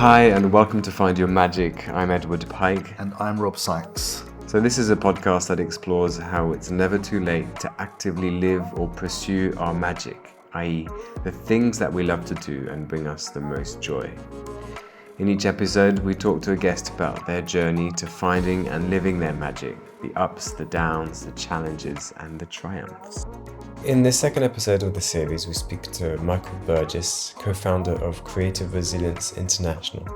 Hi, and welcome to Find Your Magic. I'm Edward Pike. And I'm Rob Sykes. So this is a podcast that explores how it's never too late to actively live or pursue our magic, i.e. the things that we love to do and bring us the most joy. In each episode, we talk to a guest about their journey to finding and living their magic, the ups, the downs, the challenges, and the triumphs. In the second episode of the series, we speak to Michael Burgess, co-founder of Creative Resilience International,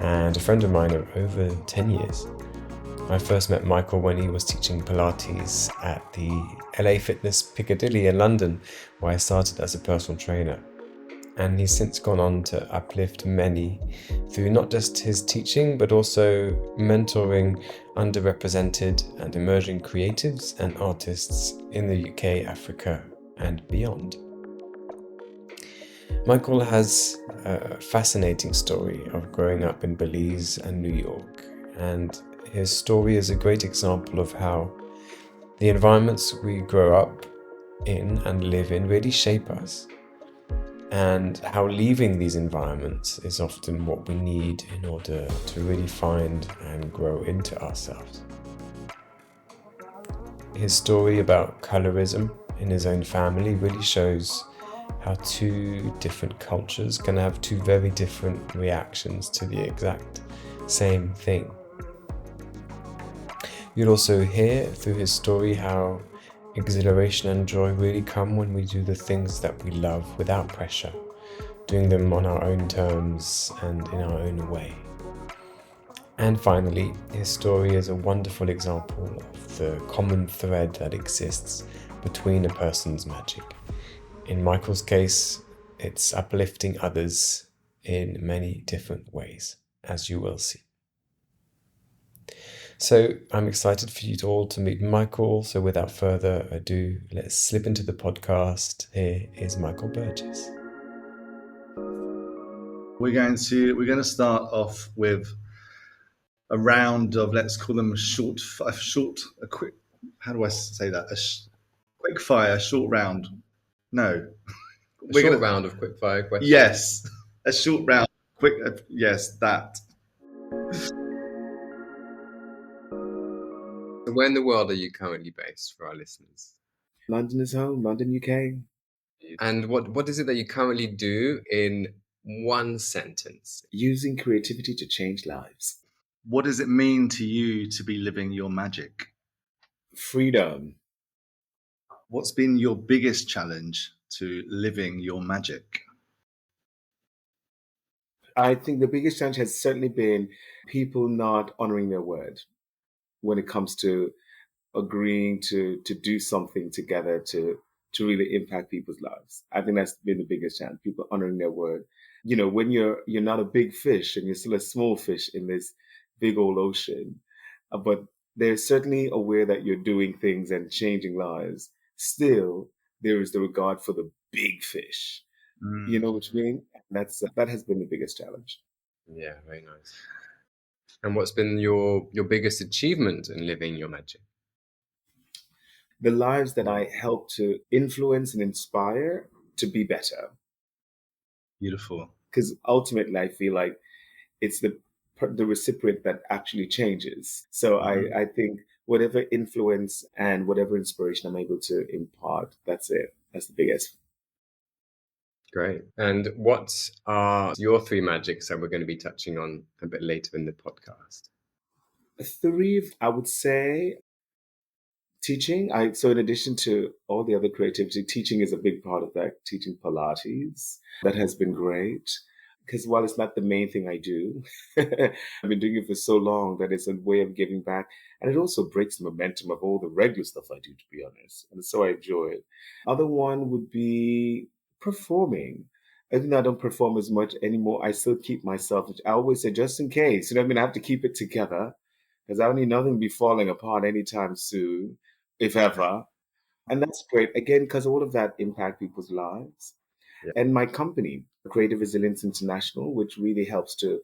and a friend of mine of over 10 years. I first met Michael when he was teaching Pilates at the LA Fitness Piccadilly in London, where I started as a personal trainer. And he's since gone on to uplift many through not just his teaching, but also mentoring underrepresented and emerging creatives and artists in the UK, Africa, and beyond. Michael has a fascinating story of growing up in Belize and New York, and his story is a great example of how the environments we grow up in and live in really shape us, and how leaving these environments is often what we need in order to really find and grow into ourselves. His story about colorism in his own family really shows how two different cultures can have two very different reactions to the exact same thing. You'll also hear through his story how exhilaration and joy really come when we do the things that we love without pressure, doing them on our own terms and in our own way. And finally, his story is a wonderful example of the common thread that exists between a person's magic. In Michael's case, it's uplifting others in many different ways, as you will see. So I'm excited for you all to meet Michael. So without further ado, let's slip into the podcast. Here is Michael Burgess. We're going to start off with a round of, let's call them a quick. How do I say that? Quick fire, short round. No, Round of quick fire questions. Yes, a short round. Quick. Yes, that. So where in the world are you currently based for our listeners? London is home, London, UK. And what is it that you currently do in one sentence? Using creativity to change lives. What does it mean to you to be living your magic? Freedom. What's been your biggest challenge to living your magic? I think the biggest challenge has certainly been people not honoring their word when it comes to agreeing to do something together to really impact people's lives. I think that's been the biggest challenge, people honoring their word. You know, when you're not a big fish and you're still a small fish in this big old ocean, but they're certainly aware that you're doing things and changing lives. Still, there is the regard for the big fish. You know what I mean? That has been the biggest challenge. Yeah, very nice. And what's been your biggest achievement in living your magic? The lives that I help to influence and inspire to be better. Beautiful. Because ultimately, I feel like it's the recipient that actually changes. So I think whatever influence and whatever inspiration I'm able to impart, that's it. That's the biggest. Great. And what are your three magics that we're going to be touching on a bit later in the podcast? Three, I would say, teaching. So in addition to all the other creativity, teaching is a big part of that. Teaching Pilates, that has been great. Because while it's not the main thing I do, I've been doing it for so long that it's a way of giving back. And it also breaks the momentum of all the regular stuff I do, to be honest. And so I enjoy it. Other one would be performing. I think I don't perform as much anymore. I still keep myself, I always say, just in case, I have to keep it together because I need nothing to be falling apart anytime soon, if ever. And that's great. Again, because all of that impact people's lives. Yeah. And my company, Creative Resilience International, which really helps to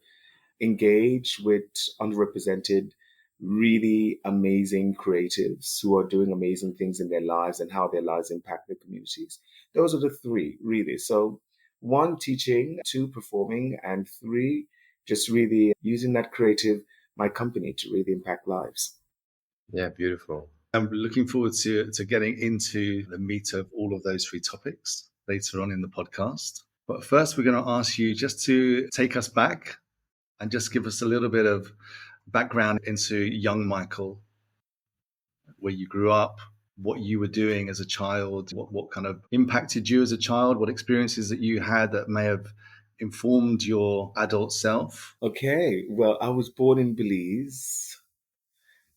engage with underrepresented, really amazing creatives who are doing amazing things in their lives and how their lives impact their communities. Those are the three, really. So 1, teaching, 2, performing, and 3, just really using that creative, my company, to really impact lives. Yeah, beautiful. I'm looking forward to getting into the meat of all of those three topics later on in the podcast. But first, we're going to ask you just to take us back and just give us a little bit of background into young Michael, where you grew up, what you were doing as a child, what kind of impacted you as a child, what experiences that you had that may have informed your adult self. Okay, well, I was born in Belize,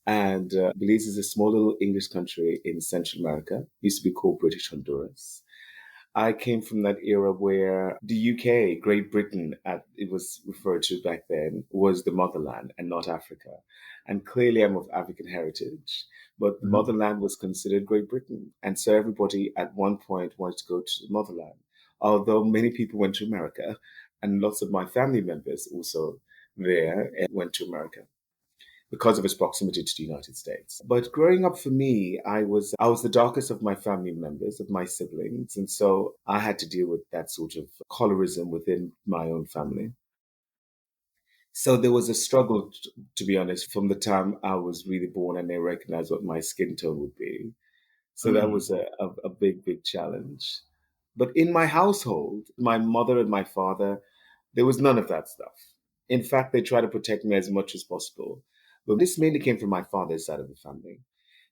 and Belize is a small little English country in Central America. Used to be called British Honduras. I came from that era where the UK, Great Britain, it was referred to back then, was the motherland and not Africa. And clearly I'm of African heritage, but the Mhm. motherland was considered Great Britain. And so everybody at one point wanted to go to the motherland. Although many people went to America, and lots of my family members also there went to America because of its proximity to the United States. But growing up for me, I was the darkest of my family members, of my siblings, and so I had to deal with that sort of colorism within my own family. So there was a struggle, to be honest, from the time I was really born and they recognized what my skin tone would be. So that Mm. was a big, big challenge. But in my household, my mother and my father, there was none of that stuff. In fact, they tried to protect me as much as possible. But this mainly came from my father's side of the family.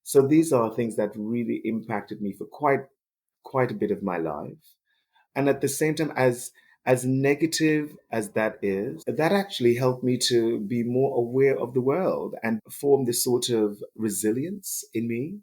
So these are things that really impacted me for quite a bit of my life. And at the same time, as negative as that is, that actually helped me to be more aware of the world and form this sort of resilience in me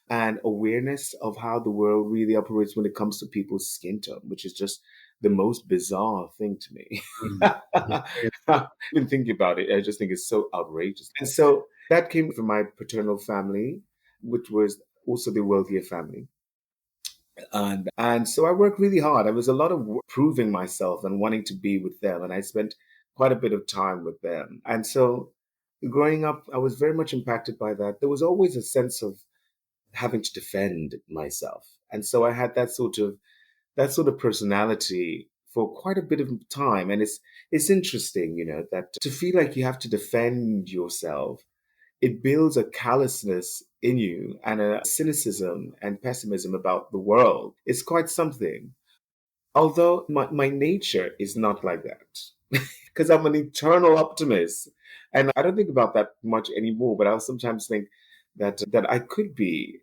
and awareness of how the world really operates when it comes to people's skin tone, which is just the most bizarre thing to me. Mm. I've been thinking about it. I just think it's so outrageous. And so that came from my paternal family, which was also the wealthier family. And so I worked really hard. There was a lot of proving myself and wanting to be with them. And I spent quite a bit of time with them. And so growing up, I was very much impacted by that. There was always a sense of having to defend myself. And so I had that sort of personality for quite a bit of time. And it's interesting, that to feel like you have to defend yourself, it builds a callousness in you and a cynicism and pessimism about the world. It's quite something. Although my nature is not like that. Because I'm an eternal optimist. And I don't think about that much anymore, but I'll sometimes think that I could be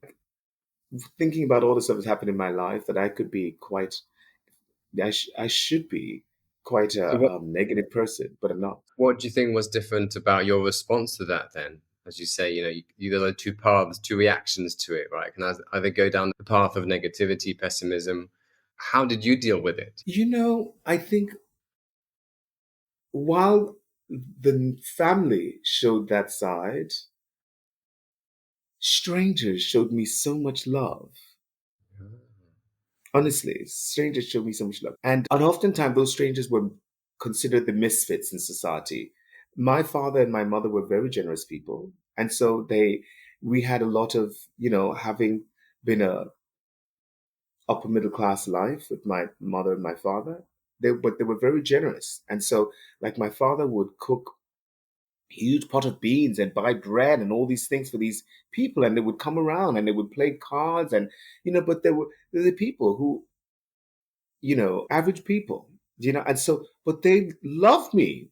thinking about all the stuff that's happened in my life, that I could be I should be quite So a negative person, but I'm not. what do you think was different about your response to that then? As you say, there are two paths, two reactions to it, right? Can either go down the path of negativity, pessimism. How did you deal with it? I think while the family showed that side, strangers showed me so much love. Honestly, strangers showed me so much love. And oftentimes those strangers were considered the misfits in society. My father and my mother were very generous people. And so we had a lot of, having been a upper middle class life with my mother and my father, but they were very generous. And so like my father would cook huge pot of beans and buy bread and all these things for these people, and they would come around and they would play cards, and but there were the people who, average people, and so, but they loved me.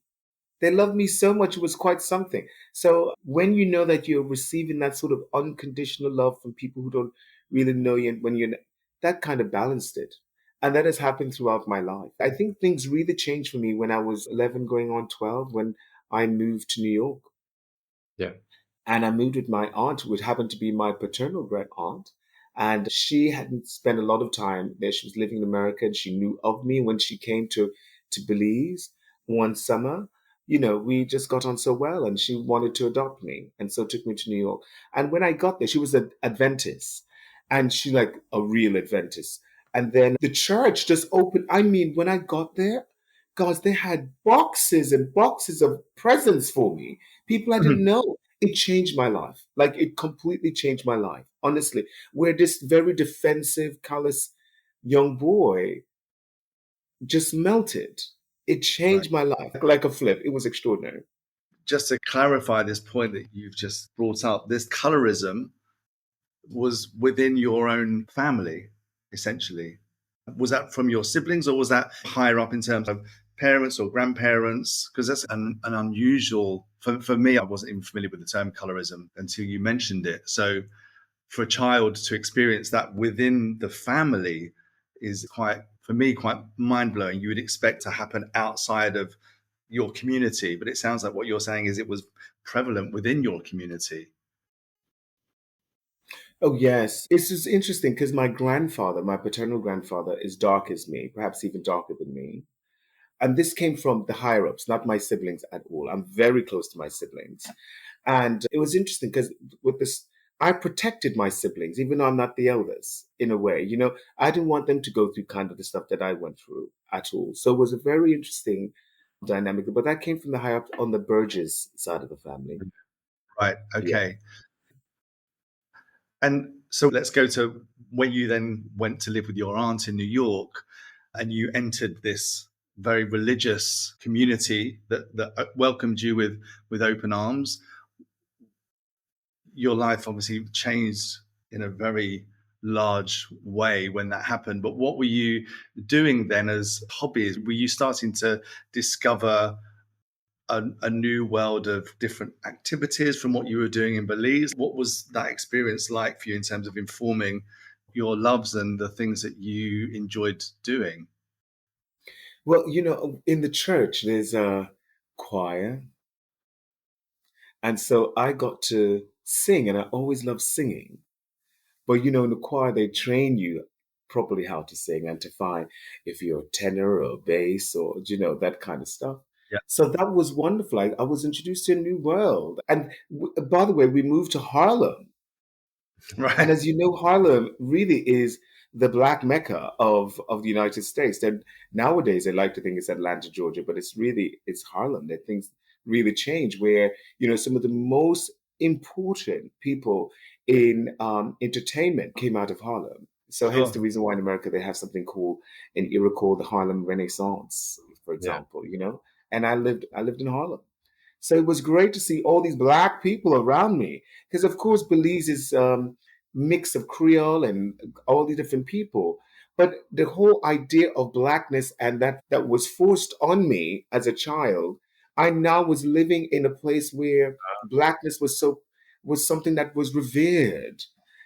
They loved me so much. It was quite something. So when you know that you're receiving that sort of unconditional love from people who don't really know you, and when that kind of balanced it. And that has happened throughout my life. I think things really changed for me when I was 11 going on 12, when I moved to New York. Yeah. And I moved with my aunt, who happened to be my paternal great aunt. And she hadn't spent a lot of time there. She was living in America and she knew of me when she came to Belize one summer. We just got on so well and she wanted to adopt me. And so took me to New York. And when I got there, she was an Adventist, and she like a real Adventist. And then the church just opened. I mean, when I got there, guys, they had boxes and boxes of presents for me. People I didn't know. It changed my life. Like, it completely changed my life, honestly. Where this very defensive, callous young boy just melted. It Right. changed my life like a flip. It was extraordinary. Just to clarify this point that you've just brought up, this colorism was within your own family, essentially. Was that from your siblings, or was that higher up in terms of parents or grandparents? Because that's an unusual, for me, I wasn't even familiar with the term colorism until you mentioned it. So for a child to experience that within the family is quite, for me, quite mind blowing. You would expect to happen outside of your community, but it sounds like what you're saying is it was prevalent within your community. Oh, yes. It's just interesting because my grandfather, my paternal grandfather, is dark as me, perhaps even darker than me. And this came from the higher ups, not my siblings at all. I'm very close to my siblings. And it was interesting because with this, I protected my siblings, even though I'm not the eldest, in a way. I didn't want them to go through kind of the stuff that I went through at all. So it was a very interesting dynamic. But that came from the higher ups on the Burgess side of the family. Right. Yeah. Okay. And so let's go to when you then went to live with your aunt in New York and you entered this very religious community that welcomed you with open arms. Your life obviously changed in a very large way when that happened. But what were you doing then as hobbies? Were you starting to discover a new world of different activities from what you were doing in Belize? What was that experience like for you in terms of informing your loves and the things that you enjoyed doing? Well, in the church, there's a choir. And so I got to sing, and I always loved singing. But in the choir, they train you properly how to sing and to find if you're a tenor or bass or, that kind of stuff. Yeah. So that was wonderful. I was introduced to a new world. And by the way, we moved to Harlem. And Right. as you know, Harlem really is the black mecca of the United States. Then nowadays they like to think it's Atlanta, Georgia, but it's Harlem that things really change. Where some of the most important people in entertainment came out of Harlem. So hence Sure. the reason why in America they have something called an era called the Harlem Renaissance, for Yeah. example. And I lived in Harlem. So it was great to see all these black people around me because, of course, Belize is mix of Creole and all the different people. But the whole idea of blackness and that was forced on me as a child, I now was living in a place where blackness was something that was revered.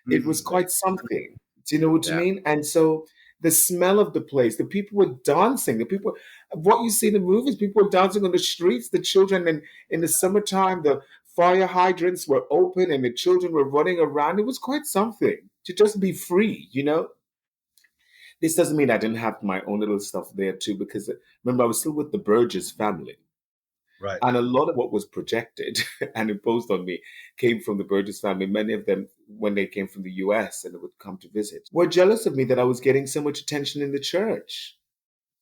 It was Mm. quite something. Do you know what I Yeah. mean? And so the smell of the place, the people were dancing, the people what you see in the movies, people were dancing on the streets, the children in the summertime, the fire hydrants were open and the children were running around. It was quite something to just be free. This doesn't mean I didn't have my own little stuff there too, because remember, I was still with the Burgess family. Right. And a lot of what was projected and imposed on me came from the Burgess family. Many of them, when they came from the US and they would come to visit, were jealous of me that I was getting so much attention in the church.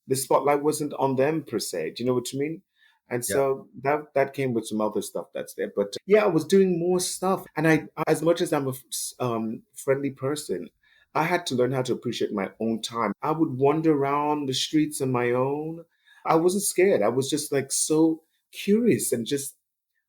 The spotlight wasn't on them per se. Do you know what I mean? And Yeah. so that came with some other stuff that's there. But yeah, I was doing more stuff, and as much as I'm a friendly person, I had to learn how to appreciate my own time. I would wander around the streets on my own. I wasn't scared. I was just like so curious and just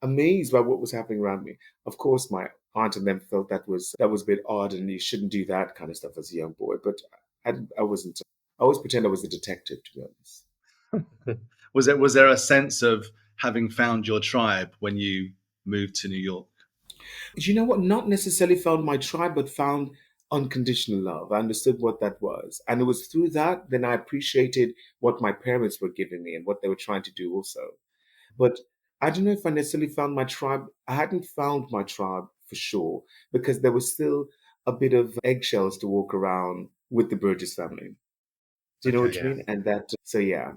amazed by what was happening around me. Of course, my aunt and them felt that was a bit odd, and you shouldn't do that kind of stuff as a young boy. But I wasn't. I always pretend I was a detective, to be honest. Was there a sense of having found your tribe when you moved to New York? You know what? Not necessarily found my tribe, but found unconditional love. I understood what that was. And it was through that, then I appreciated what my parents were giving me and what they were trying to do also. But I don't know if I necessarily found my tribe. I hadn't found my tribe for sure because there was still a bit of eggshells to walk around with the Burgess family. Do you know Okay. what I Yeah. mean? And that, so yeah.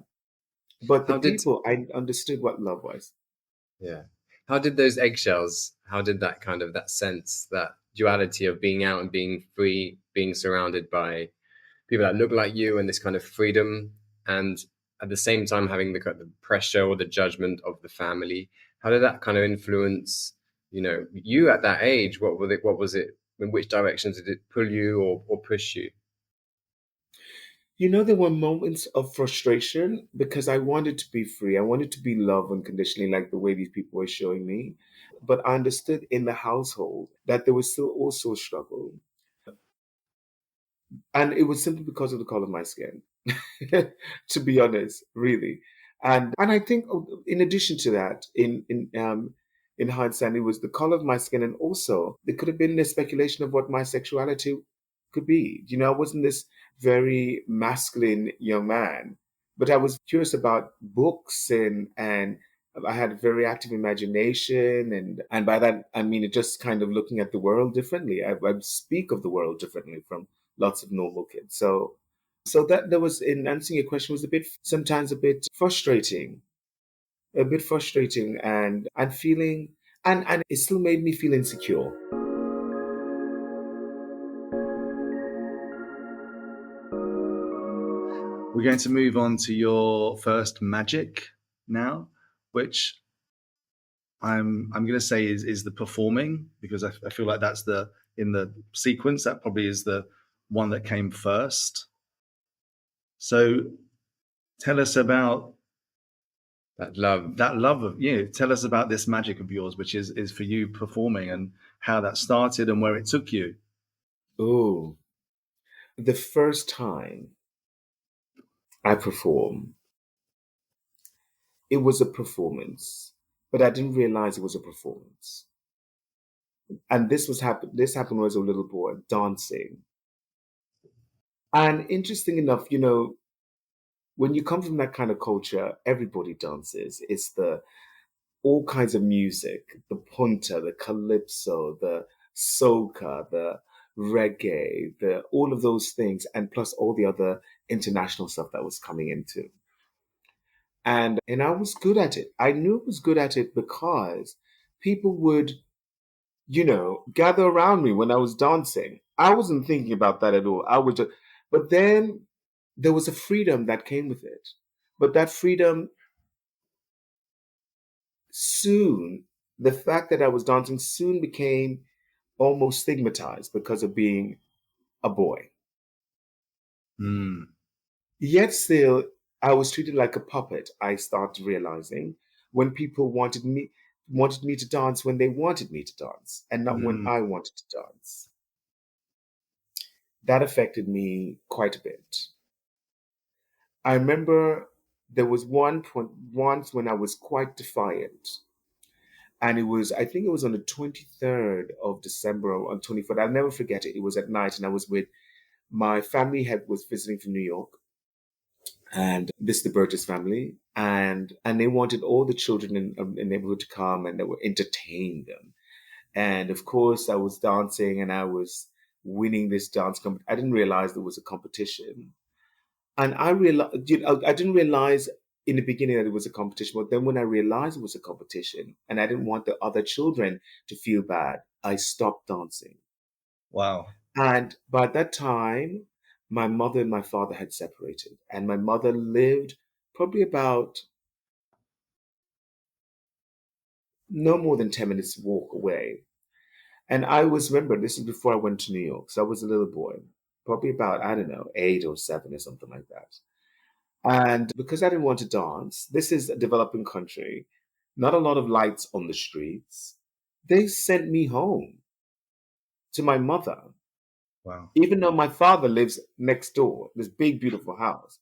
But the How did people, I understood what love was. Yeah. How did those eggshells, how did that kind of that sense, that duality of being out and being free, being surrounded by people that look like you and this kind of freedom, and at the same time having the kind of pressure or the judgment of the family, how did that kind of influence, you at that age? What was it, in which directions did it pull you or push you? There were moments of frustration because I wanted to be free. I wanted to be loved unconditionally, like the way these people were showing me. But I understood in the household that there was still also a struggle. And it was simply because of the color of my skin, to be honest, really. And I think, in addition to that, in hindsight, it was the color of my skin, and also there could have been a speculation of what my sexuality could be. I wasn't this very masculine young man, but I was curious about books, and I had a very active imagination, and by that I mean it just kind of looking at the world differently. I speak of the world differently from lots of normal kids. So that there was, in answering your question, was sometimes a bit frustrating, and feeling, and it still made me feel insecure. We're going to move on to your first magic now, which I'm going to say is the performing, because I feel like that's the in the sequence that probably is the one that came first. So tell us about that love of you. Tell us about this magic of yours, which is for you performing, and how that started and where it took you. Oh, the first time I performed, it was a performance, but I didn't realize it was a performance. And this happened when I was a little boy dancing. And interesting enough, when you come from that kind of culture, everybody dances. It's the all kinds of music, the punta, the calypso, the soca, the reggae, the all of those things, and plus all the other international stuff that was coming into. And I was good at it. I knew I was good at it because people would, gather around me when I was dancing. I wasn't thinking about that at all. I was just, but then there was a freedom that came with it. But that freedom soon, the fact that I was dancing soon became almost stigmatized because of being a boy. Mm, Yet still, I was treated like a puppet. I started realizing when people wanted me to dance when they wanted me to dance and not when mm, I wanted to dance. That affected me quite a bit. I remember there was one point once when I was quite defiant. And I think it was on the 23rd of December or on 24th. I'll never forget it. It was at night, and I was with my family was visiting from New York, and this is the Burgess family, and they wanted all the children in the neighborhood to come, and they were entertain them. And of course, I was dancing, and I was winning this dance. I didn't realize there was a competition, and I didn't realize in the beginning that it was a competition, but then when I realized it was a competition, and I didn't want the other children to feel bad, I stopped dancing. wow. And by that time, my mother and my father had separated, and my mother lived probably about no more than 10 minutes walk away. And remember, this is before I went to New York. So I was a little boy, probably about, I don't know, 8 or 7 or something like that. And because I didn't want to dance, this is a developing country, not a lot of lights on the streets. They sent me home to my mother, Wow. even though my father lives next door, this big, beautiful house.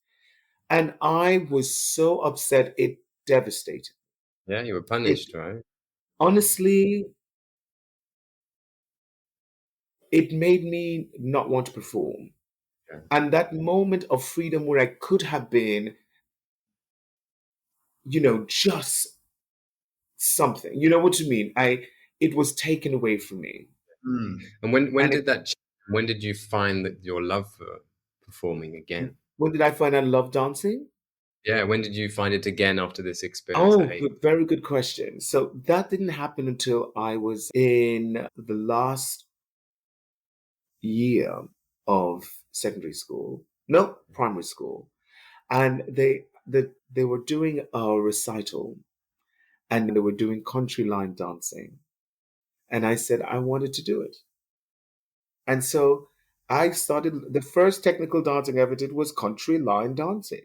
And I was so upset, it devastated. Yeah, you were It punished, right? honestly, it made me not want to perform. Yeah. And that moment of freedom where I could have been, just something. You know what you mean? It was taken away from me. Mm. And when And did that when did you find that your love for performing again? when did I find I love dancing? Yeah, when did you find it again after this experience at Oh, 8? very good question. So that didn't happen until I was in the last year of secondary school. No, primary school. And they were doing a recital, and they were doing country line dancing. And I said I wanted to do it. And so I started, the first technical dancing I ever did was country line dancing.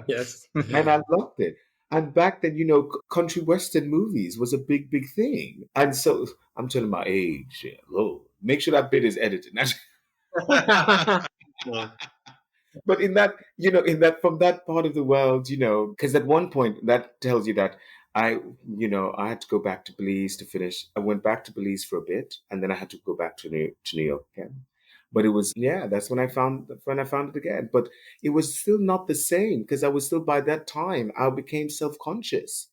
Yes. And I loved it. And back then, country western movies was a big, big thing. And so I'm telling my age. Yeah, Lord, make sure that bit is edited. Well, But in that from that part of the world, because at one point that tells you that I had to go back to Belize to finish. I went back to Belize for a bit, and then I had to go back to New York again. But it was, yeah, that's when I found it again. But it was still not the same because I was still, by that time I became self-conscious.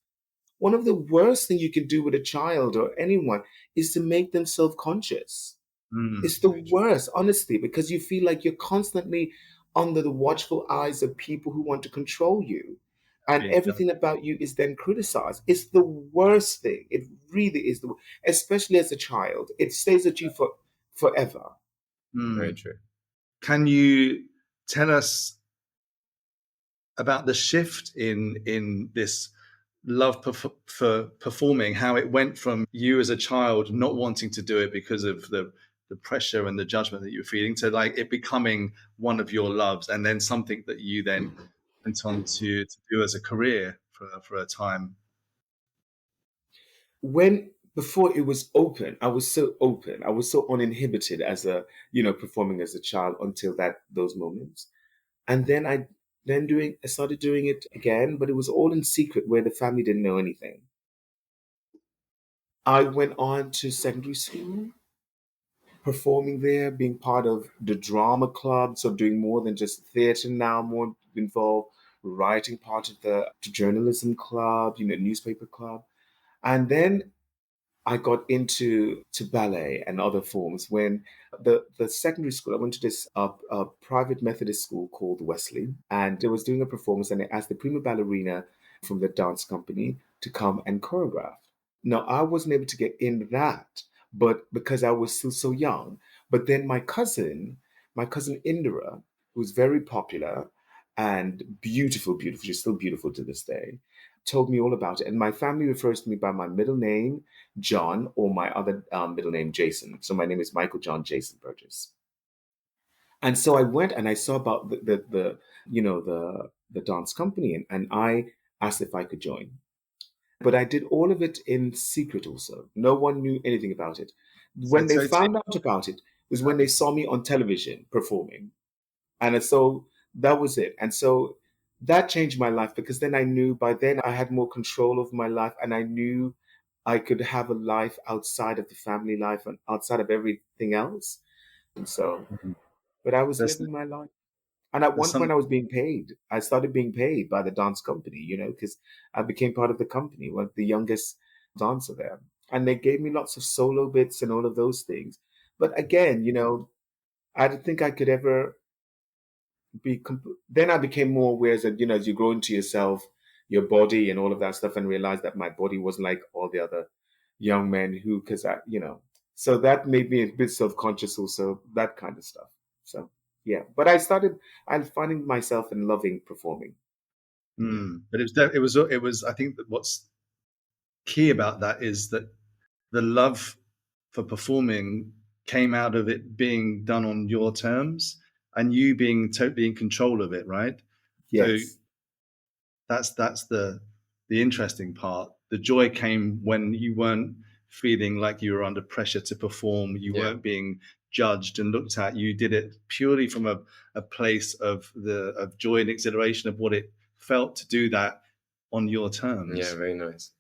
One of the worst thing you can do with a child or anyone is to make them self-conscious. It's the Very true. worst, honestly, because you feel like you're constantly under the watchful eyes of people who want to control you. And Being judged. everything about you is then criticized. It's the worst thing. It really is especially as a child. It stays at you for forever. very Mm. true. Can you tell us about the shift in this love for performing, how it went from you as a child not wanting to do it because of the pressure and the judgment that you were feeling, to like it becoming one of your loves, and then something that you then went on to do as a career for a time. When before it was open, I was so open. I was so uninhibited as performing as a child until those moments. And then I started doing it again, but it was all in secret where the family didn't know anything. I went on to secondary school, performing there, being part of the drama club, so doing more than just theater now, more involved writing, part of the journalism club, newspaper club. And then I got into ballet and other forms when the secondary school. I went to this private Methodist school called Wesley, and I was doing a performance, and they asked the prima ballerina from the dance company to come and choreograph. Now I wasn't able to get in that, but because I was still so young. But then my cousin Indira, who's very popular and beautiful, beautiful, she's still beautiful to this day, told me all about it. And my family refers to me by my middle name, John, or my other middle name, Jason. So my name is Michael John Jason Burgess. And so I went and I saw about the dance company, and I asked if I could join. But I did all of it in secret also. No one knew anything about it. So, When they so it's, found out about it was when they saw me on television performing. And so that was it. And so that changed my life because then I knew, by then I had more control of my life, and I knew I could have a life outside of the family life and outside of everything else. And so, but I was there's living my life. And at there's one some point I was being paid. I started being paid by the dance company, because I became part of the company, one of the youngest dancer there. And they gave me lots of solo bits and all of those things. But again, I didn't think I could ever then I became more aware that, as you grow into yourself, your body and all of that stuff, and realized that my body wasn't like all the other young men who, because so that made me a bit self-conscious also, that kind of stuff. So, yeah. But I'm finding myself and loving performing. but it was I think that what's key about that is that the love for performing came out of it being done on your terms and you being totally in control of it, right? So Yes. that's the interesting part. The joy came when you weren't feeling like you were under pressure to perform. You Yeah. weren't being judged and looked at. You did it purely from a place of joy and exhilaration of what it felt to do that on your Yeah, terms. very nice.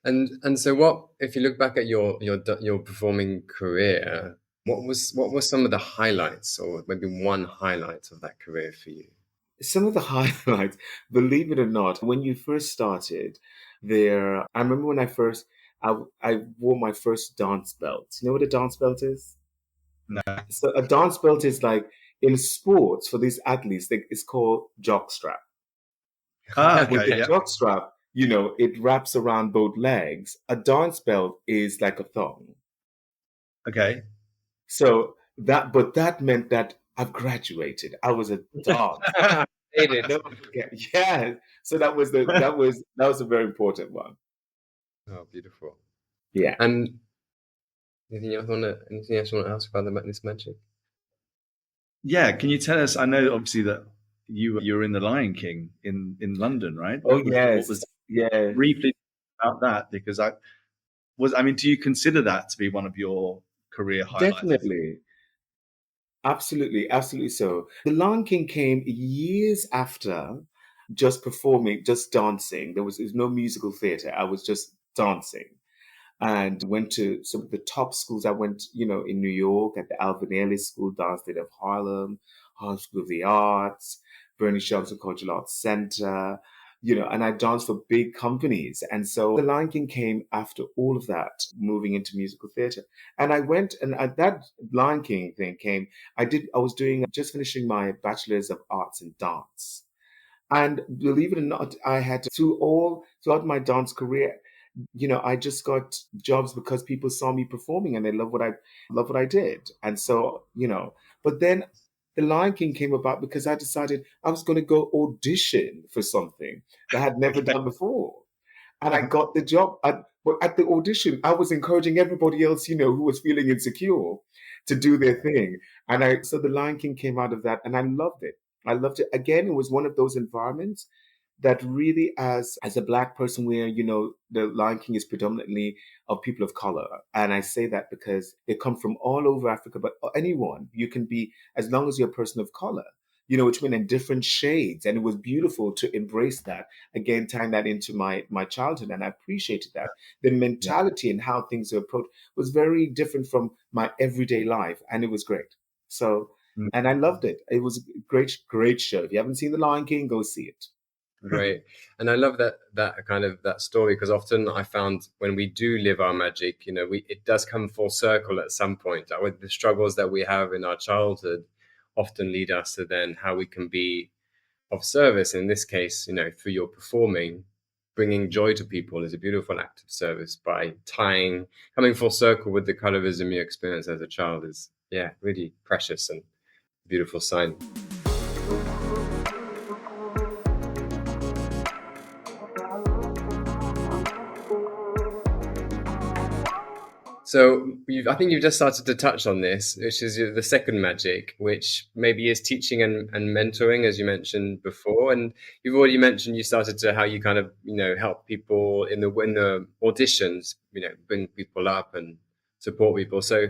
And so, what if you look back at your performing career? What were some of the highlights, or maybe one highlight of that career for you? Some of the highlights, believe it or not, when you first started I remember when I wore my first dance belt. You know what a dance belt is? No. So a dance belt is like, in sports for these athletes, it's called jockstrap. With Okay, the yeah. jockstrap, it wraps around both legs. A dance belt is like a thong. Okay. But that meant that I've graduated. I was a dance. Hate it. Never forget. Yeah. So that was a very important one. Oh, beautiful. Yeah. And anything else you want to ask about this magic? Yeah, can you tell us? I know obviously that you're in the Lion King in London, right? Oh What was yes, yeah, briefly about that? Because I mean, do you consider that to be one of your career highlights? definitely. Absolutely, absolutely so. The Lion King came years after just performing, just dancing. There was no musical theater. I was just dancing and went to some of the top schools. I went, in New York at the Alvin Ailey School, Dance Theatre of Harlem School of the Arts, Bernie Johnson Cultural Arts Center, and I danced for big companies. And so The Lion King came after all of that, moving into musical theatre. And I went, and at that Lion King thing came, I was doing, just finishing my Bachelor's of Arts in Dance. And believe it or not, I had throughout my dance career, I just got jobs because people saw me performing and they love what I did. And so, but then the Lion King came about because I decided I was going to go audition for something that I had never Okay. done before. And I got the job. But at the audition, I was encouraging everybody else, who was feeling insecure to do their thing. So the Lion King came out of that and I loved it. I loved it. Again, it was one of those environments that really, as a black person, where the Lion King is predominantly of people of color, and I say that because they come from all over Africa, but anyone you can be, as long as you're a person of color, which mean in different shades, and it was beautiful to embrace that. Again, tying that into my childhood, and I appreciated that. The Yeah. mentality and how things are approached was very different from my everyday life, and it was great. So, Mm. and I loved it. It was a great, great show. If you haven't seen The Lion King, go see it. Great. And I love that kind of that story, because often I found when we do live our magic, it does come full circle at some point. Like with the struggles that we have in our childhood often lead us to then how we can be of service. In this case, through your performing, bringing joy to people is a beautiful act of service by coming full circle with the colorism you experienced as a child is, yeah, really precious and beautiful sign. So I think you've just started to touch on this, which is the second magic, which maybe is teaching and mentoring, as you mentioned before. And you've already mentioned you started to how you kind of help people in the auditions, bring people up and support people. So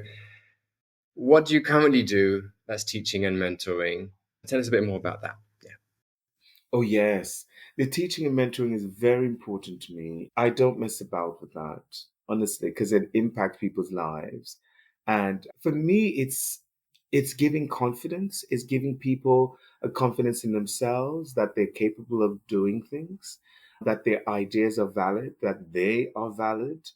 what do you currently do that's teaching and mentoring? Tell us a bit more about that. Yeah. Oh, yes. The teaching and mentoring is very important to me. I don't mess about with that, honestly, because it impacts people's lives. And for me, it's giving confidence, it's giving people a confidence in themselves that they're capable of doing things, that their ideas are valid, that they are valid,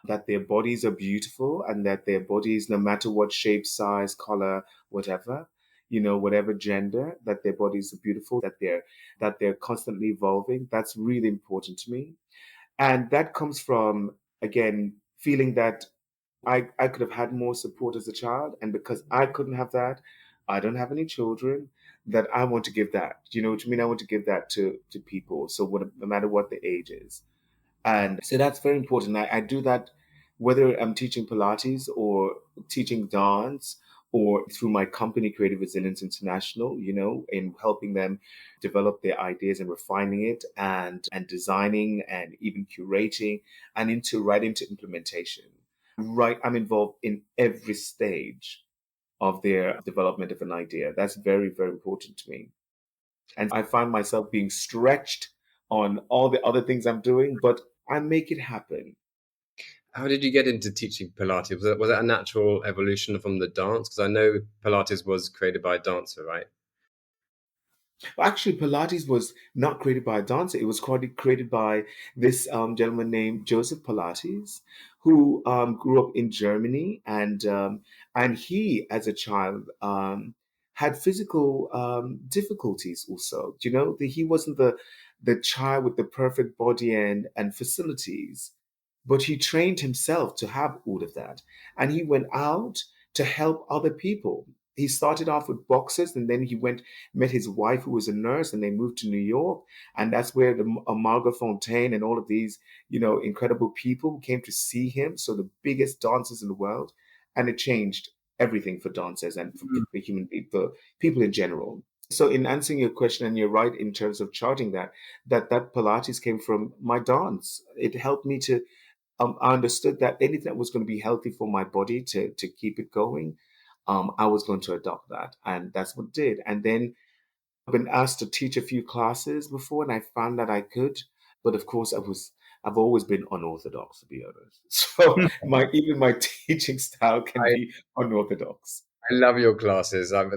that their bodies are beautiful, and that their bodies, no matter what shape, size, color, whatever, whatever gender, that their bodies are beautiful, that they're constantly evolving. That's really important to me. And that comes from, again, feeling that I could have had more support as a child. And because I couldn't have that, I don't have any children, that I want to give that. You know what I mean? I want to give that to people. So no matter what the age is. And so that's very important. I do that whether I'm teaching Pilates or teaching dance or through my company, Creative Resilience International, in helping them develop their ideas and refining it and designing and even curating and right into implementation. Right. I'm involved in every stage of their development of an idea. That's very, very important to me. And I find myself being stretched on all the other things I'm doing, but I make it happen. How did you get into teaching Pilates? Was that a natural evolution from the dance? Because I know Pilates was created by a dancer, right? Well, actually, Pilates was not created by a dancer. It was created by this gentleman named Joseph Pilates, who grew up in Germany, and he, as a child, had physical difficulties. Also, he wasn't the child with the perfect body and facilities, but he trained himself to have all of that, and he went out to help other people. He started off with boxers, and then he met his wife, who was a nurse, and they moved to New York. And that's where Margot Fontaine and all of these, incredible people came to see him. So the biggest dancers in the world. And it changed everything for dancers and Mm. for for people in general. So in answering your question, and you're right in terms of charting that Pilates came from my dance. It helped me to I understood that anything that was going to be healthy for my body to keep it going, I was going to adopt that, and that's what it did. And then I've been asked to teach a few classes before, and I found that I could, but of course, I've always been unorthodox, to be honest. So my even my teaching style can I be unorthodox. I love your classes. I've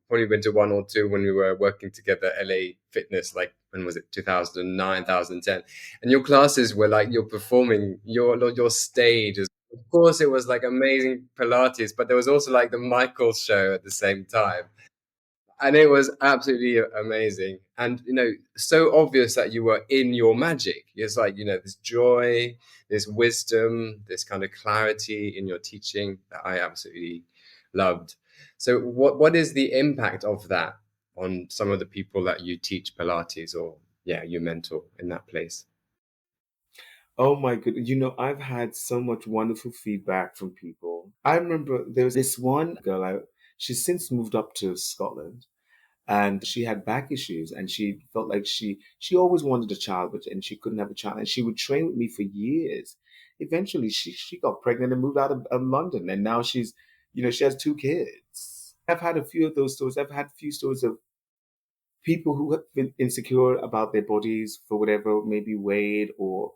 probably been to one or two when we were working together at LA Fitness, like when was it, 2009, 2010. And your classes were like you're performing your stage. Of course, it was like amazing Pilates, but there was also like the Michael show at the same time. And it was absolutely amazing, and so obvious that you were in your magic. It's like this joy, this wisdom, this kind of clarity in your teaching that I absolutely loved. So what is the impact of that on some of the people that you teach Pilates, or you mentor in that place? Oh my goodness. I've had so much wonderful feedback from people. I remember there was this one girl, she's since moved up to Scotland, and she had back issues, and she felt like she always wanted a child, and she couldn't have a child. And she would train with me for years. Eventually she got pregnant and moved out of London, and now she has two kids. I've had a few of those stories. I've had a few stories of people who have been insecure about their bodies for whatever, maybe weight or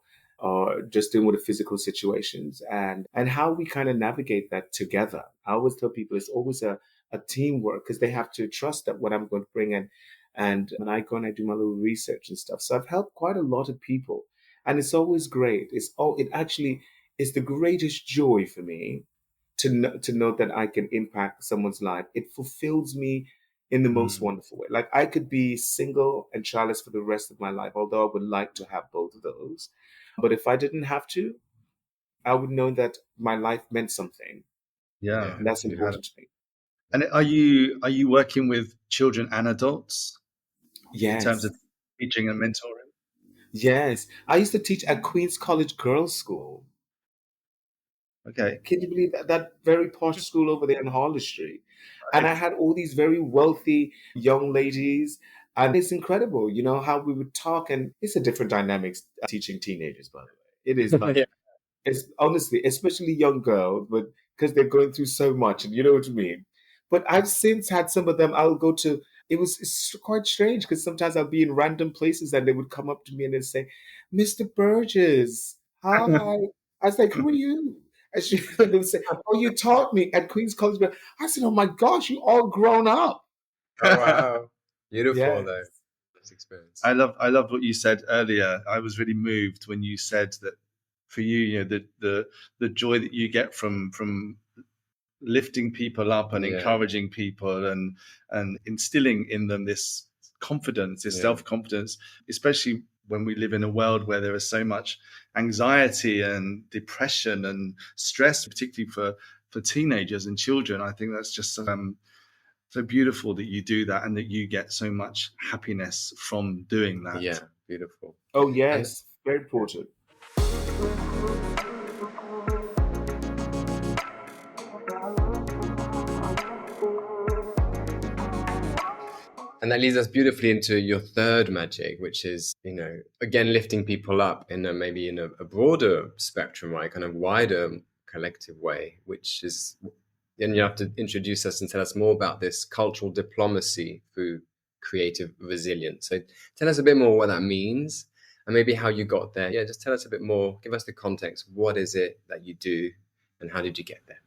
just dealing with the physical situations, and how we kind of navigate that together. I always tell people it's always a teamwork, because they have to trust that what I'm going to bring in. And when I go and I do my little research and stuff. So I've helped quite a lot of people, and it's always great. It actually is the greatest joy for me to know that I can impact someone's life. It fulfills me in the most Mm. wonderful way. Like, I could be single and childless for the rest of my life, although I would like to have both of those. But if I didn't have to, I would know that my life meant something, Yeah, Yeah, and that's beautiful. important to me. and are you working with children and adults in terms Yes, of teaching and mentoring? yes. I used to teach at Queen's College Girls' School. Okay. Can you believe that very posh school over there in Harley Street? And I had all these very wealthy young ladies, and it's incredible, how we would talk. And it's a different dynamics teaching teenagers, by the way. It is like, Yeah. it's honestly, especially young girls, but because they're going through so much, and you know what I mean. But I've since had some of them. I'll go to. It's quite strange, because sometimes I'll be in random places and they would come up to me and they'd say, "Mr. Burgess, hi." I was like, "Who are you?" And they would say, "Oh, you taught me at Queen's College." I said, "Oh my gosh, you all grown up." Oh wow, beautiful Yeah. though, this experience. I loved what you said earlier. I was really moved when you said that for you, the joy that you get from lifting people up and Yeah, encouraging people and instilling in them this confidence, this yeah, self-confidence, especially when we live in a world where there is so much anxiety and depression and stress, particularly for teenagers and children. I think that's just so beautiful that you do that and that you get so much happiness from doing that. yeah, beautiful. Oh And yes, very yeah. important. And that leads us beautifully into your third magic, which is, again, lifting people up in maybe in a broader spectrum, right? Kind of wider collective way, which is, then you have to introduce us and tell us more about this cultural diplomacy through creative resilience. So tell us a bit more what that means and maybe how you got there. Yeah, just tell us a bit more. Give us the context. What is it that you do and how did you get there?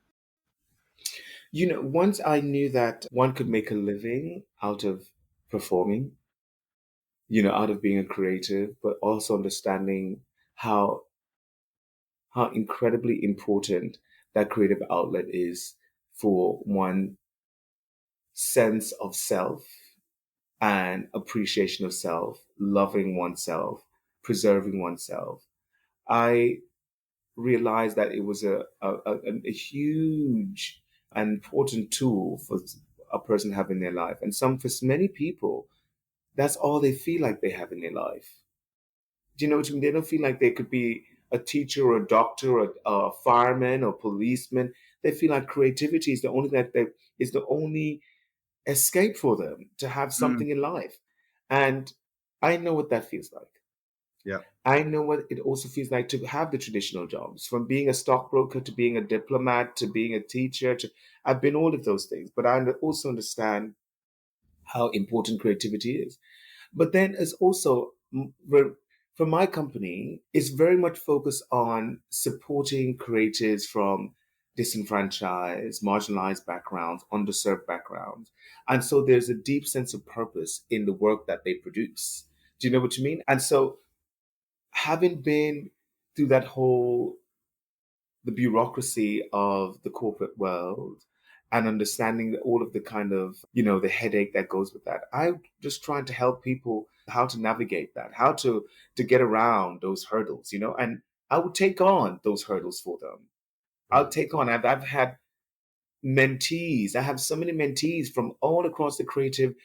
Once I knew that one could make a living out of performing, out of being a creative, but also understanding how incredibly important that creative outlet is for one sense of self and appreciation of self, loving oneself, preserving oneself. I realized that it was a huge and important tool for a person having their life. And for many people, that's all they feel like they have in their life. Do you know what I mean? They don't feel like they could be a teacher or a doctor or a fireman or policeman. they feel like creativity is the only is the only escape for them to have Mm. something in life. And I know what that feels like. Yeah. I know what it also feels like to have the traditional jobs, from being a stockbroker to being a diplomat to being a teacher. I've been all of those things, but I also understand how important creativity is. But then it's also for my company, it's very much focused on supporting creatives from disenfranchised, marginalized backgrounds, underserved backgrounds. And so there's a deep sense of purpose in the work that they produce. Do you know what you mean? And so having been through that whole the bureaucracy of the corporate world and understanding all of the kind of the headache that goes with that, I'm just trying to help people how to navigate that, how to get around those hurdles, and I would take on those hurdles for them. I'll take on, I've had mentees. I have so many mentees from all across the creative,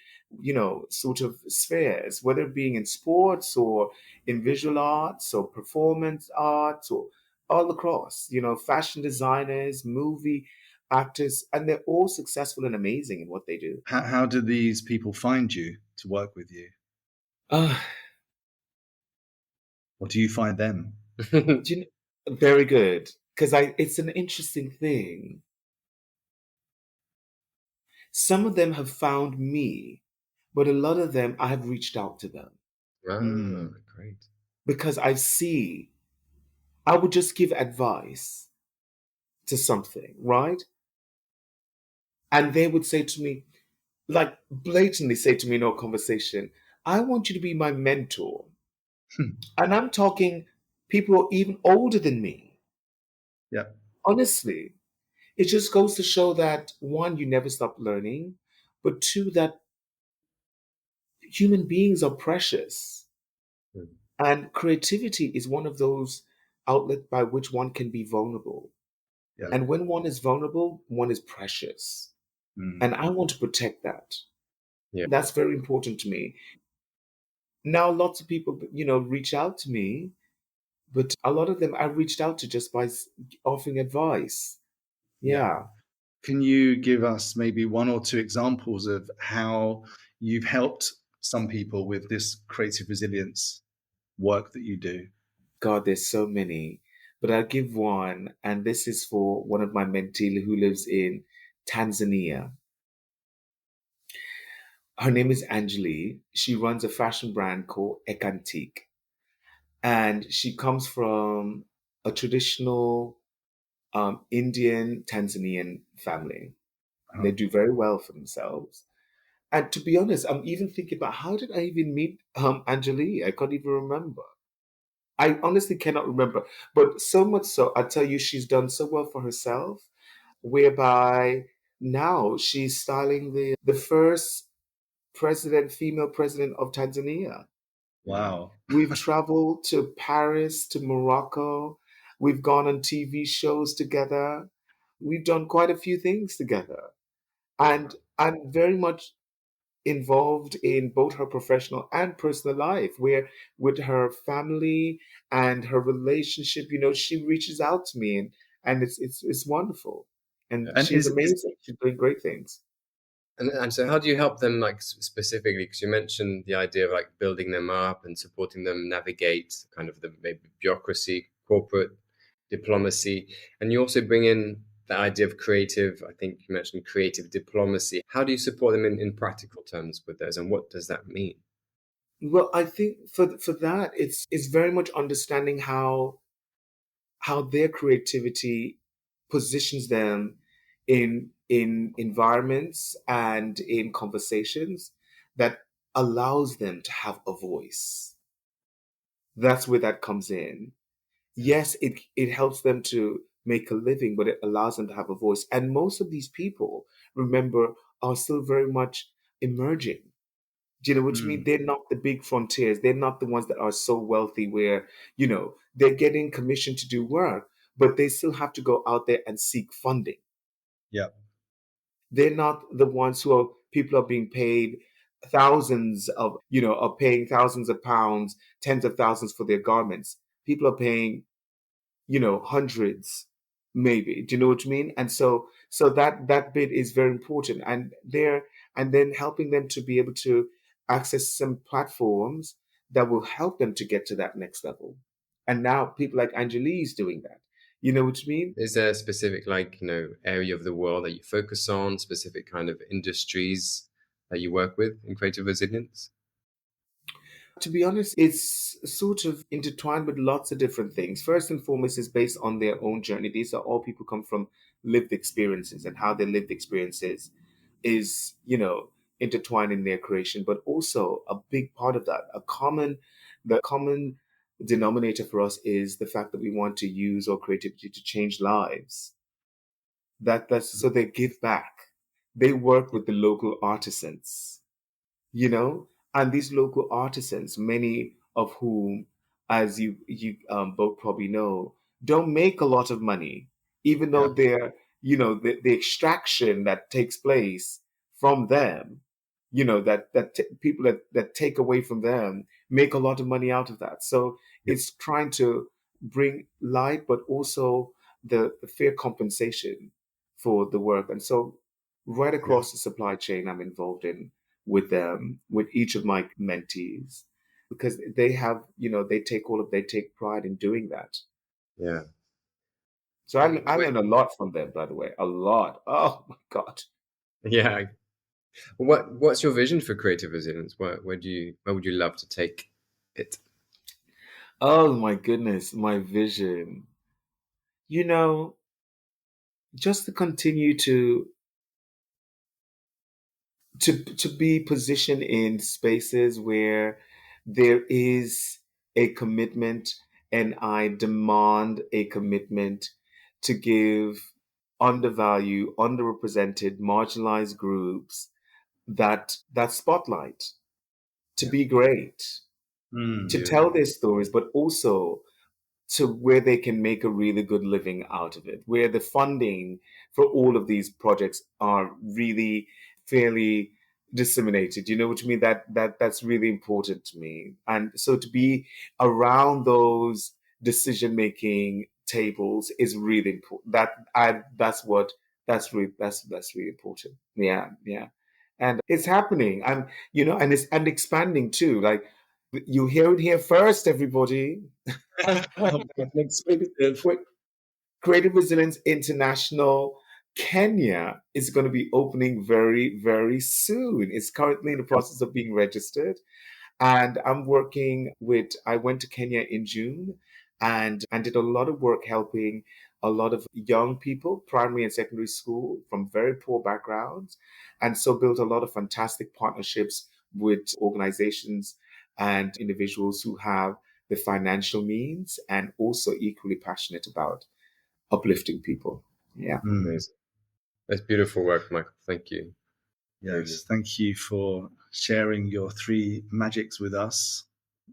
sort of spheres, whether it being in sports or in visual arts or performance arts or all across, fashion designers, movie actors, and they're all successful and amazing in what they do. How do these people find you to work with you? Uh, Or do you find them? do you very good. Because it's an interesting thing. Some of them have found me, but a lot of them I have reached out to them Ah, Mm. great. because I would just give advice to something, right? And they would say to me, like blatantly say to me in our conversation, I want you to be my mentor. And I'm talking people who are even older than me. Yeah. Honestly, it just goes to show that one, you never stop learning, but two, that human beings are precious. Mm. And creativity is one of those outlets by which one can be vulnerable. Yeah. And when one is vulnerable, one is precious. Mm. And I want to protect that. Yeah. That's very important to me. Now, lots of people, reach out to me, but a lot of them I reached out to just by offering advice. Yeah. Yeah. Can you give us maybe one or two examples of how you've helped some people with this creative resilience work that you do? God, there's so many. But I'll give one, and this is for one of my mentees who lives in Tanzania. Her name is Anjali. She runs a fashion brand called Ekantique. And she comes from a traditional Indian Tanzanian family. Uh-huh. They do very well for themselves. And to be honest, I'm even thinking about how did I even meet Anjali? I can't even remember. I honestly cannot remember. But so much so, I tell you, she's done so well for herself, whereby now she's styling the first female president of Tanzania. Wow. We've traveled to Paris, to Morocco. We've gone on TV shows together. We've done quite a few things together. And I'm very much involved in both her professional and personal life, where with her family and her relationship, she reaches out to me and it's wonderful. And And she's is amazing. She's doing great things. And so how do you help them, like, specifically? Because you mentioned the idea of like building them up and supporting them navigate kind of the maybe bureaucracy, corporate diplomacy, and you also bring in the idea of creative. I think you mentioned creative diplomacy. How do you support them in practical terms with those, and what does that mean? Well, I think for that, it's very much understanding how their creativity positions them in environments and in conversations that allows them to have a voice. That's where that comes in. Yes, it helps them to make a living, but it allows them to have a voice. And most of these people, remember, are still very much emerging. Do you know what you mean? Mm. They're not the big frontiers. They're not the ones that are so wealthy where, they're getting commissioned to do work, but they still have to go out there and seek funding. Yeah. They're not the ones who are, people are being paid thousands of, are paying thousands of pounds, tens of thousands for their garments. People are paying, hundreds. maybe. Do you know what I mean? And so that bit is very important, and then helping them to be able to access some platforms that will help them to get to that next level. And now people like Angeli is doing that. You know what I mean? Is there a specific, like, area of the world that you focus on, specific kind of industries that you work with in creative resilience? To be honest, it's sort of intertwined with lots of different things. First and foremost, is based on their own journey. These are all people come from lived experiences, and how their lived experiences is, intertwined in their creation. But also a big part of that, the common denominator for us is the fact that we want to use our creativity to change lives. That's so they give back. They work with the local artisans, you know and these local artisans, many of whom, as you both probably know, don't make a lot of money, even Yeah. though they're, the extraction that takes place from them, people that take away from them make a lot of money out of that. So Yep. it's trying to bring light, but also the fair compensation for the work. And so right Yeah. across the supply chain, I'm involved in with them, with each of my mentees, because they have, they take pride in doing that. Yeah. So I learn a lot from them, by the way, a lot. Oh my God. Yeah. What's your vision for creative resilience? Where would you love to take it? Oh my goodness, my vision. You know, just to continue to be positioned in spaces where there is a commitment, and I demand a commitment to give undervalued, underrepresented, marginalized groups that spotlight, to Yeah. be great, to Mm. tell Beautiful. their stories, but also to where they can make a really good living out of it, where the funding for all of these projects are really fairly disseminated. You know what I mean? That's really important to me. And so to be around those decision making tables is really important. That's really important. Yeah, yeah. And it's happening. And it's and expanding too. Like, you hear it here first, everybody. Exclusive. Creative Resilience International Kenya is going to be opening very, very soon. It's currently in the process of being registered. And I went to Kenya in June and did a lot of work helping a lot of young people, primary and secondary school, from very poor backgrounds. And so built a lot of fantastic partnerships with organizations and individuals who have the financial means and also equally passionate about uplifting people. Yeah. Mm. Amazing. That's beautiful work, Michael. Thank you. Really. Yes, thank you for sharing your three magics with us.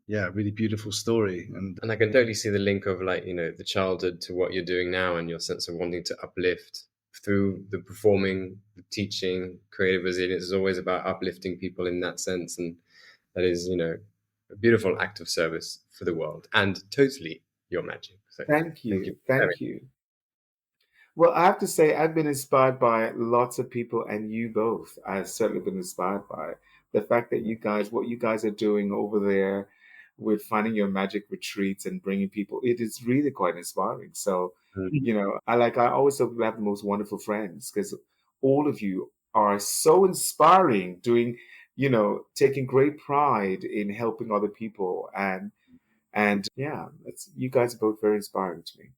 Yeah, really beautiful story. And And I can totally see the link of, like, the childhood to what you're doing now, and your sense of wanting to uplift through the performing, the teaching. Creative resilience is always about uplifting people in that sense. And that is, a beautiful act of service for the world, and totally your magic. So Thank thank you you. for sharing. Thank you. Well, I have to say, I've been inspired by lots of people, and you both. I've certainly been inspired by the fact that what you guys are doing over there with finding your magic retreats and bringing people. It is really quite inspiring. So, Mm. I always hope you have the most wonderful friends, because all of you are so inspiring, taking great pride in helping other people. And yeah, you guys are both very inspiring to me.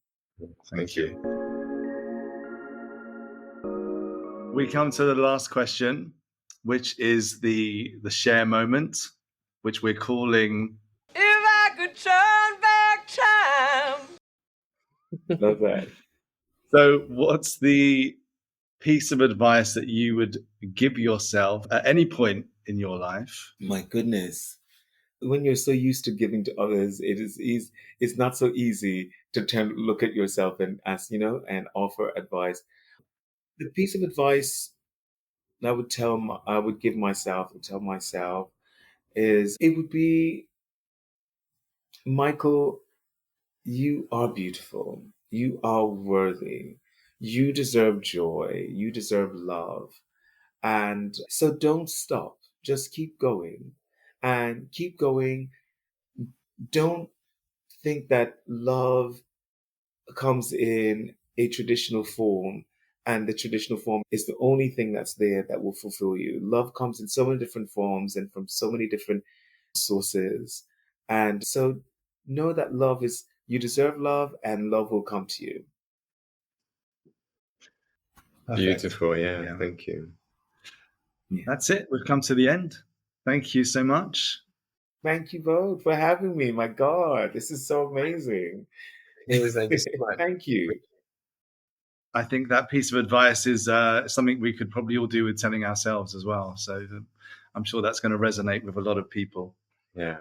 thank you. We come to the last question, which is the share moment, which we're calling. If I could turn back time. Love that. So, what's the piece of advice that you would give yourself at any point in your life? My goodness. When you're so used to giving to others, it's not so easy to look at yourself and ask, and offer advice. The piece of advice I would give myself and tell myself is, it would be, Michael, you are beautiful. You are worthy. You deserve joy. You deserve love. And so don't stop. Just keep going and keep going. Don't think that love comes in a traditional form and the traditional form is the only thing that's there that will fulfill you. Love comes in so many different forms and from so many different sources. And so know that love is, you deserve love and love will come to you. Perfect. Beautiful. Yeah. Yeah. Thank you. That's it. We've come to the end. Thank you so much. Thank you both for having me. My God, this is so amazing. Thank you so much. Thank you. I think that piece of advice is something we could probably all do with telling ourselves as well. So I'm sure that's going to resonate with a lot of people. Yeah.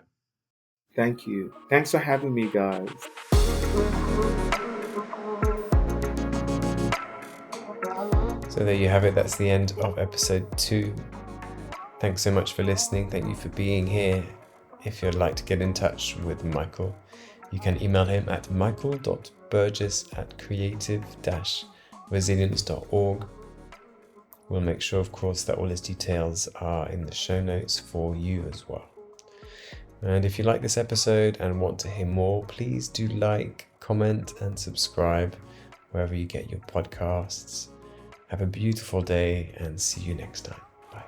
Thank you. Thanks for having me, guys. So there you have it. That's the end of episode 2. Thanks so much for listening. Thank you for being here. If you'd like to get in touch with Michael, you can email him at michael.burgess@creative-resilience.org. We'll make sure, of course, that all his details are in the show notes for you as well. And if you like this episode and want to hear more, please do like, comment, and subscribe wherever you get your podcasts. Have a beautiful day and see you next time. Bye.